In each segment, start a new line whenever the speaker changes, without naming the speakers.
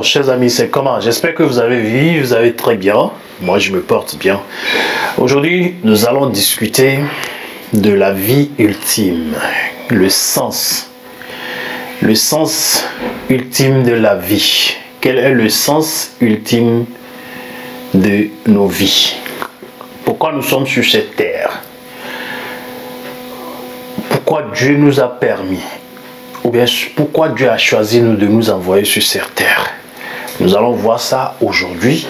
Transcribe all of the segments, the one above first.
Chers amis, c'est comment? J'espère que vous avez très bien. Moi, je me porte bien. Aujourd'hui, nous allons discuter de la vie ultime, le sens ultime de la vie. Quel est le sens ultime de nos vies? Pourquoi nous sommes sur cette terre? Pourquoi Dieu nous a permis, ou bien pourquoi Dieu a choisi de nous envoyer sur cette terre? Nous allons voir ça aujourd'hui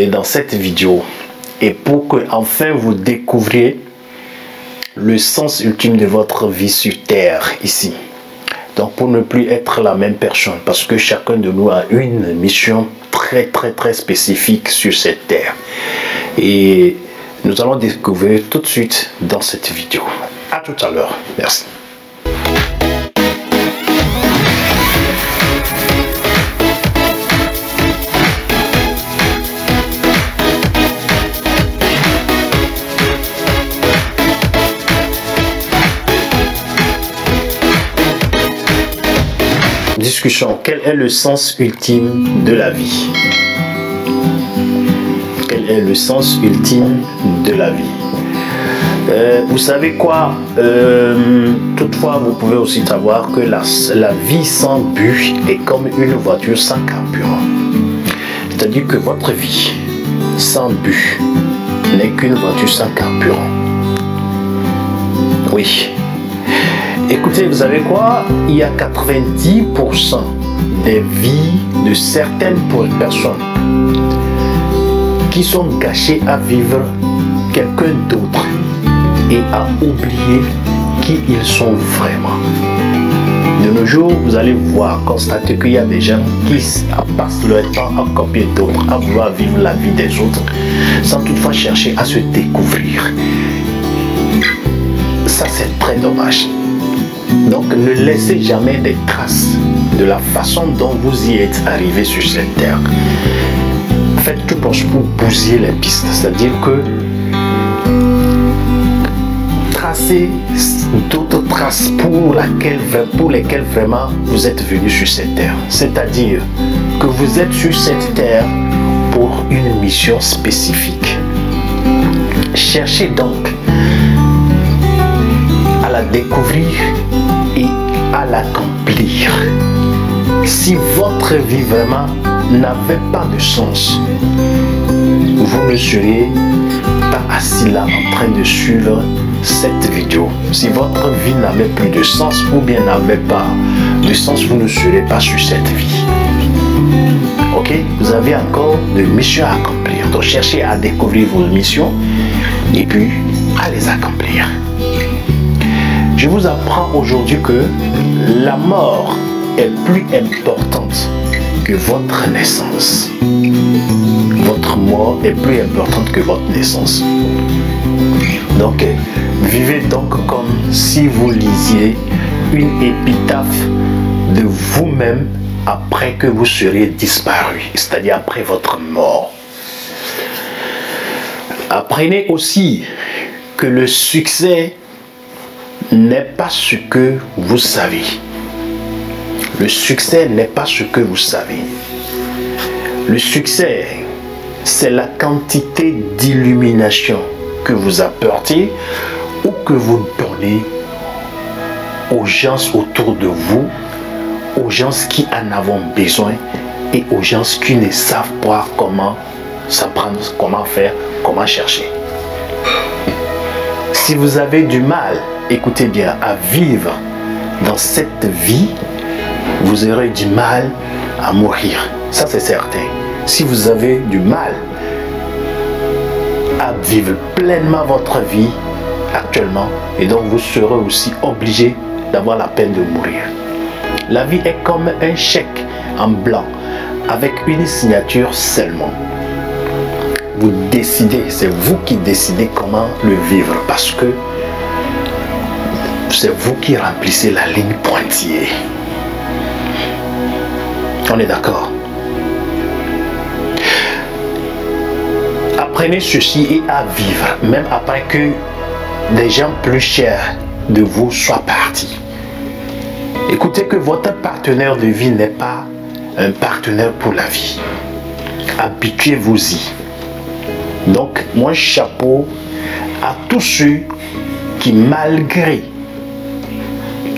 dans cette vidéo. Et pour que enfin vous découvriez le sens ultime de votre vie sur terre ici. Donc pour ne plus être la même personne, parce que chacun de nous a une mission très spécifique sur cette terre. Et nous allons découvrir tout de suite dans cette vidéo. À tout à l'heure. Merci. Discussion. Quel est le sens ultime de la vie? Quel est le sens ultime de la vie? Vous savez quoi? Toutefois, vous pouvez aussi savoir que la vie sans but est comme une voiture sans carburant. C'est-à-dire que votre vie sans but n'est qu'une voiture sans carburant. Oui. Écoutez, vous savez quoi? Il y a 90% des vies de certaines personnes qui sont gâchées à vivre quelqu'un d'autre et à oublier qui ils sont vraiment. De nos jours, vous allez voir, constater qu'il y a des gens qui passent leur temps à copier d'autres, à vouloir vivre la vie des autres, sans toutefois chercher à se découvrir. Ça, c'est très dommage. Donc, ne laissez jamais des traces de la façon dont vous y êtes arrivé sur cette terre. Faites tout pour bousiller les pistes, c'est-à-dire que tracez d'autres traces pour lesquelles vraiment vous êtes venu sur cette terre. C'est-à-dire que vous êtes sur cette terre pour une mission spécifique. Cherchez donc à la découvrir et à l'accomplir. Si votre vie vraiment n'avait pas de sens, vous ne seriez pas assis là en train de suivre cette vidéo. Si votre vie n'avait plus de sens ou bien n'avait pas de sens, vous ne serez pas sur cette vie. Ok? Vous avez encore des missions à accomplir. Donc cherchez à découvrir vos missions et puis à les accomplir. Je vous apprends aujourd'hui que la mort est plus importante que votre naissance. Votre mort est plus importante que votre naissance. Donc, vivez donc comme si vous lisiez une épitaphe de vous-même après que vous seriez disparu, c'est-à-dire après votre mort. Apprenez aussi que le succès n'est pas ce que vous savez. Le succès n'est pas ce que vous savez. Le succès, c'est la quantité d'illumination que vous apportez ou que vous donnez aux gens autour de vous, aux gens qui en ont besoin et aux gens qui ne savent pas comment s'apprendre, comment faire, comment chercher. Si vous avez du mal, écoutez bien, à vivre dans cette vie, vous aurez du mal à mourir. Ça, c'est certain. Si vous avez du mal à vivre pleinement votre vie actuellement, et donc vous serez aussi obligé d'avoir la peine de mourir. La vie est comme un chèque en blanc, avec une signature seulement. Vous décidez, c'est vous qui décidez comment le vivre, parce que c'est vous qui remplissez la ligne pointillée. On est d'accord? Apprenez ceci et à vivre, même après que des gens plus chers de vous soient partis. Écoutez que votre partenaire de vie n'est pas un partenaire pour la vie. Habituez-vous-y. Donc, mon chapeau à tous ceux qui, malgré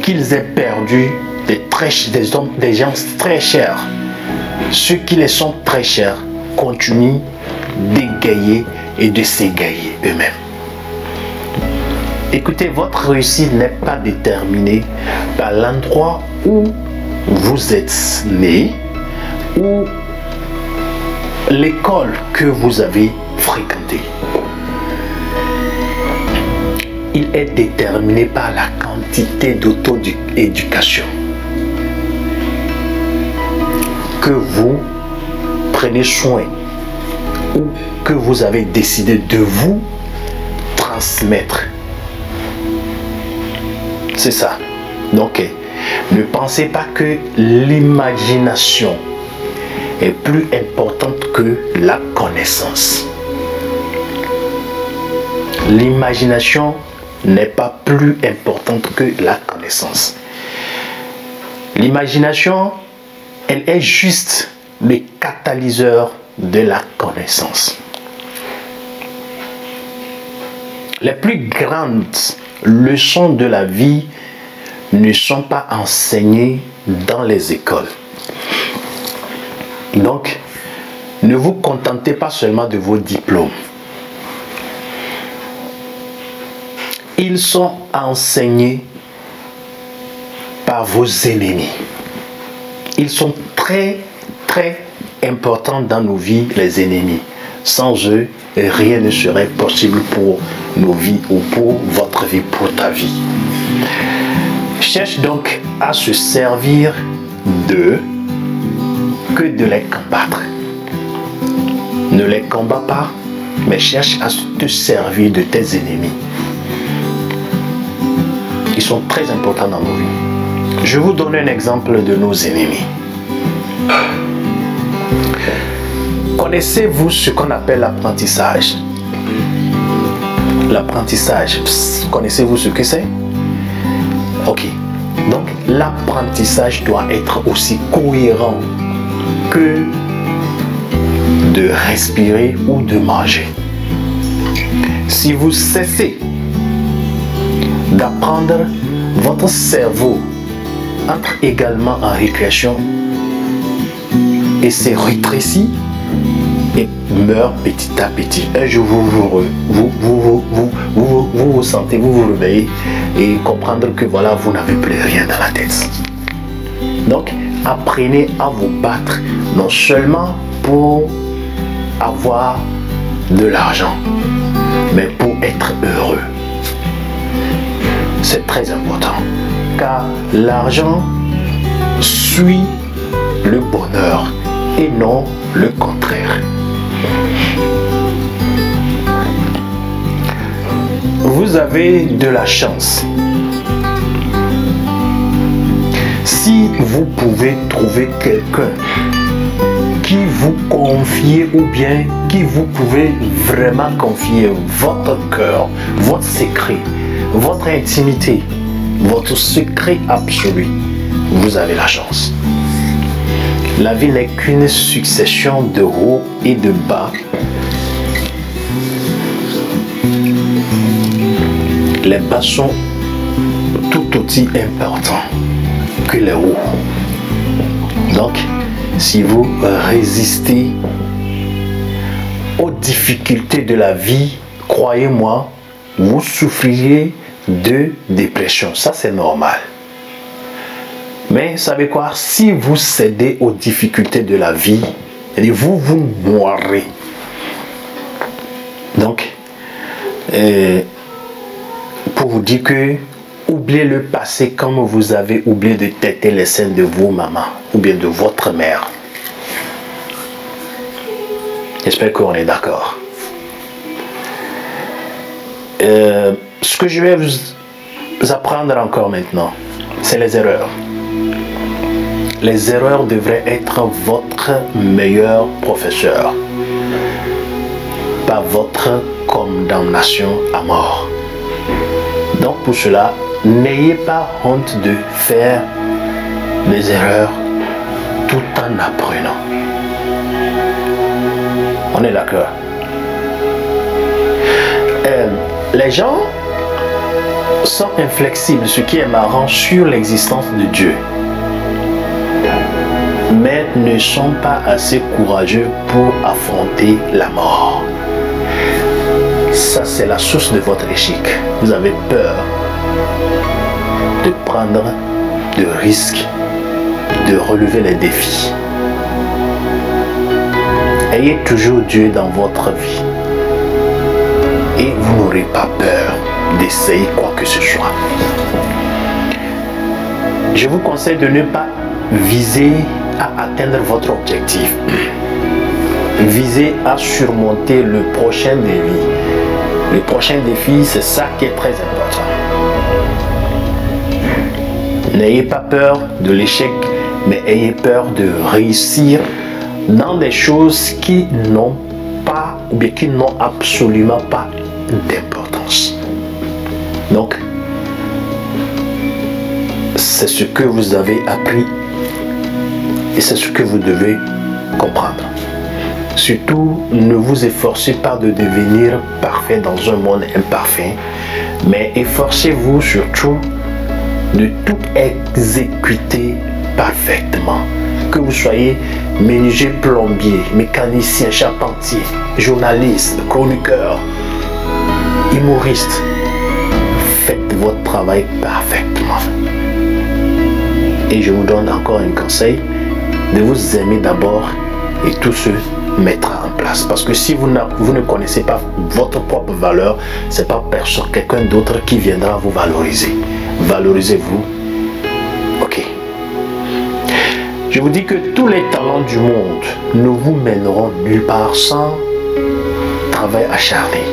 qu'ils aient perdu des gens très chers, ceux qui les sont très chers continuent d'égayer et de s'égayer eux-mêmes. Écoutez, votre réussite n'est pas déterminée par l'endroit où vous êtes né ou l'école que vous avez fréquentée. Il est déterminé par la quantité d'auto-éducation que vous prenez soin ou que vous avez décidé de vous transmettre. C'est ça. Donc, ne pensez pas que l'imagination est plus importante que la connaissance. L'imagination n'est pas plus importante que la connaissance. L'imagination, elle est juste le catalyseur de la connaissance. Les plus grandes leçons de la vie ne sont pas enseignées dans les écoles. Donc, ne vous contentez pas seulement de vos diplômes. Ils sont enseignés par vos ennemis. Ils sont très, très importants dans nos vies, les ennemis. Sans eux, rien ne serait possible pour nos vies ou pour votre vie, pour ta vie. Cherche donc à se servir d'eux que de les combattre. Ne les combats pas, mais cherche à te servir de tes ennemis. Ils sont très importants dans nos vies. Je vous donne un exemple de nos ennemis. Connaissez-vous ce qu'on appelle l'apprentissage? L'apprentissage, connaissez-vous ce que c'est? Ok. Donc, l'apprentissage doit être aussi cohérent que de respirer ou de manger. Si vous cessez d'apprendre, votre cerveau entre également en récréation et se rétrécit et meurt petit à petit. Un jour, vous sentez, vous vous réveillez et comprendre que voilà, vous n'avez plus rien dans la tête. Donc, apprenez à vous battre, non seulement pour avoir de l'argent, mais pour être heureux. C'est très important, car l'argent suit le bonheur et non le contraire. Vous avez de la chance si vous pouvez trouver quelqu'un qui vous confie ou bien qui vous pouvez vraiment confier votre cœur, votre secret, votre intimité, votre secret absolu. Vous avez la chance. La vie n'est qu'une succession de hauts et de bas. Les bas sont tout aussi importants que les hauts. Donc, si vous résistez aux difficultés de la vie, croyez-moi, vous souffrirez de dépression. Ça, c'est normal. Mais savez quoi? Si vous cédez aux difficultés de la vie, vous vous mourrez. Donc, pour vous dire que oubliez le passé comme vous avez oublié de téter les seins de vos mamans ou bien de votre mère. J'espère qu'on est d'accord. Ce que je vais vous apprendre encore maintenant, c'est les erreurs. Les erreurs devraient être votre meilleur professeur, pas votre condamnation à mort. Donc pour cela, n'ayez pas honte de faire des erreurs tout en apprenant. On est d'accord? Les gens sont inflexibles, ce qui est marrant, sur l'existence de Dieu, mais ne sont pas assez courageux pour affronter la mort. Ça, c'est la source de votre échec. Vous avez peur de prendre de risques, de relever les défis. Ayez toujours Dieu dans votre vie et vous n'aurez pas peur d'essayer quoi que ce soit. Je vous conseille de ne pas viser à atteindre votre objectif. Visez à surmonter le prochain défi. Le prochain défi, c'est ça qui est très important. N'ayez pas peur de l'échec, mais ayez peur de réussir dans des choses qui n'ont pas, ou bien qui n'ont absolument pas d'importance. Donc, c'est ce que vous avez appris et c'est ce que vous devez comprendre. Surtout, ne vous efforcez pas de devenir parfait dans un monde imparfait, mais efforcez-vous surtout de tout exécuter parfaitement. Que vous soyez menuisier, plombier, mécanicien, charpentier, journaliste, chroniqueur, humoriste, faites votre travail parfaitement. Et je vous donne encore un conseil, de vous aimer d'abord et tout se mettra en place. Parce que si vous ne connaissez pas votre propre valeur, c'est pas personne, quelqu'un d'autre qui viendra vous valoriser. Valorisez-vous. Ok. Je vous dis que tous les talents du monde ne vous mèneront nulle part sans travail acharné,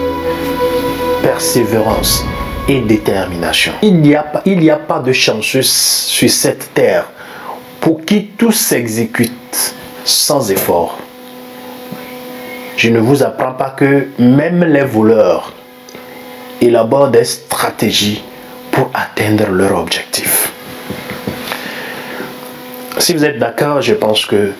persévérance et détermination. Il n'y a pas de chanceux sur cette terre pour qui tout s'exécute sans effort. Je ne vous apprends pas que même les voleurs élaborent des stratégies pour atteindre leur objectif. Si vous êtes d'accord, je pense que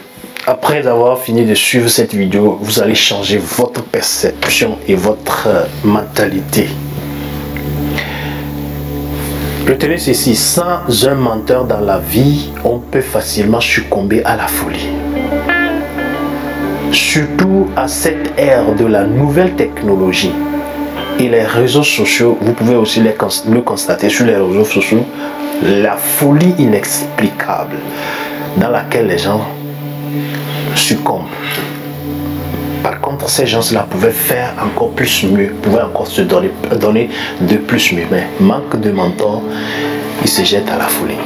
après avoir fini de suivre cette vidéo, vous allez changer votre perception et votre mentalité. Retenez ceci, sans un menteur dans la vie, on peut facilement succomber à la folie. Surtout à cette ère de la nouvelle technologie et les réseaux sociaux, vous pouvez aussi le constater sur les réseaux sociaux, la folie inexplicable dans laquelle les gens succombent. Par contre, ces gens-là pouvaient faire encore plus mieux, pouvaient encore se donner de plus mieux, mais manque de mentor, ils se jettent à la folie.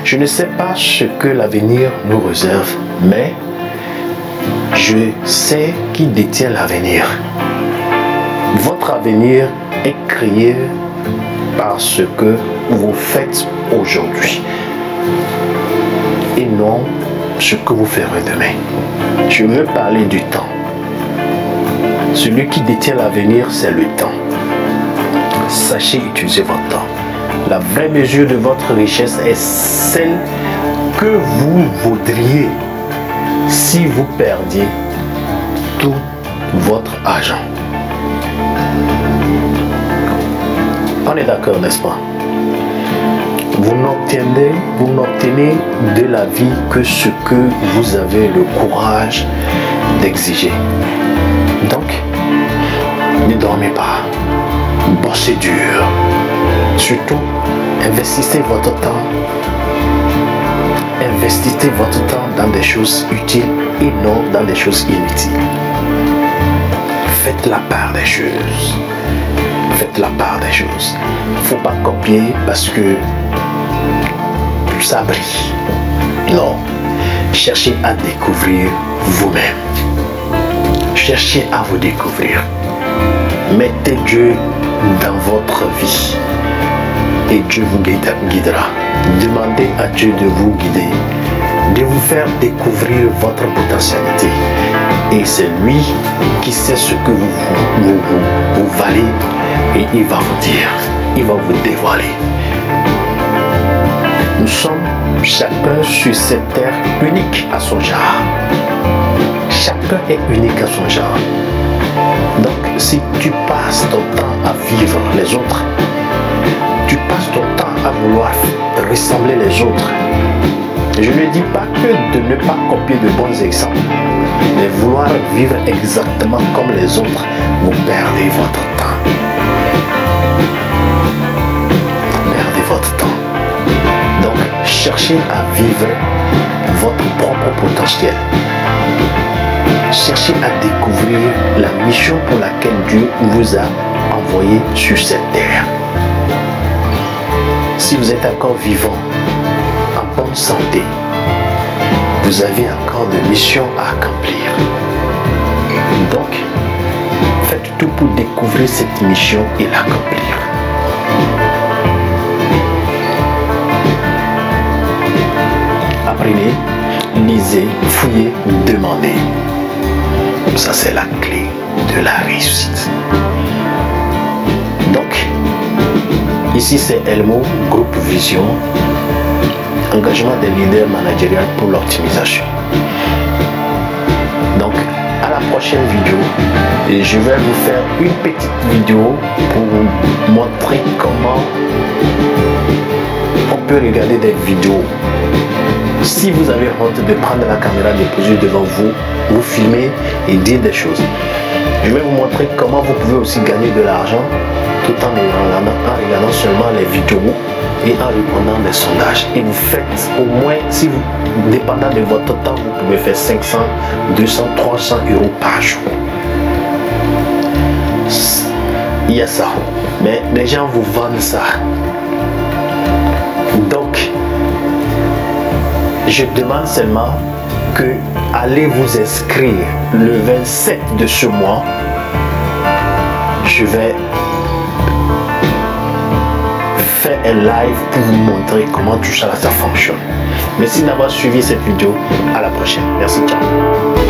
Je ne sais pas ce que l'avenir nous réserve, mais je sais qui détient l'avenir. Votre avenir est créé par ce que vous faites aujourd'hui et non ce que vous ferez demain. Je veux parler du temps. Celui qui détient l'avenir, c'est le temps. Sachez utiliser votre temps. La vraie mesure de votre richesse est celle que vous vaudriez si vous perdiez tout votre argent. On est d'accord, n'est-ce pas? Vous n'obtenez de la vie que ce que vous avez le courage d'exiger. Donc, ne dormez pas, bossez dur. Surtout, investissez votre temps. Investissez votre temps dans des choses utiles et non dans des choses inutiles. Faites la part des choses. Faites la part des choses. Il ne faut pas copier parce que ça brille. Non. Cherchez à découvrir vous-même. Cherchez à vous découvrir. Mettez Dieu dans votre vie et Dieu vous guidera. Demandez à Dieu de vous guider, de vous faire découvrir votre potentialité. Et c'est lui qui sait ce que vous valez et il va vous dire, il va vous dévoiler. Nous sommes chacun sur cette terre unique à son genre. Chacun est unique à son genre. Donc si tu passes ton temps à vivre les autres, tu passes ton temps à vouloir ressembler les autres. Je ne dis pas que de ne pas copier de bons exemples, mais vouloir vivre exactement comme les autres, vous perdez votre temps. Perdez votre temps. Donc, cherchez à vivre votre propre potentiel. Cherchez à découvrir la mission pour laquelle Dieu vous a envoyé sur cette terre. Si vous êtes encore vivant, en bonne santé, vous avez encore de missions à accomplir. Donc, faites tout pour découvrir cette mission et l'accomplir. Apprenez, lisez, fouillez, demandez. Ça, c'est la clé de la réussite. Donc, ici, c'est Elmo, groupe Vision, engagement des leaders managériels pour l'optimisation. Donc, à la prochaine vidéo, et je vais vous faire une petite vidéo pour vous montrer comment on peut regarder des vidéos. Si vous avez honte de prendre la caméra, de poser devant vous, vous filmer et dire des choses. Je vais vous montrer comment vous pouvez aussi gagner de l'argent tout en regardant seulement les vidéos et en répondant des sondages. Et vous faites au moins, si vous, dépendant de votre temps, vous pouvez faire 500, 200, 300 euros par jour. Il y a ça. Mais les gens vous vendent ça. Donc, je demande seulement que allez vous inscrire le 27 de ce mois. Je vais faire un live pour vous montrer comment tout ça fonctionne. Merci d'avoir suivi cette vidéo. À la prochaine. Merci, ciao.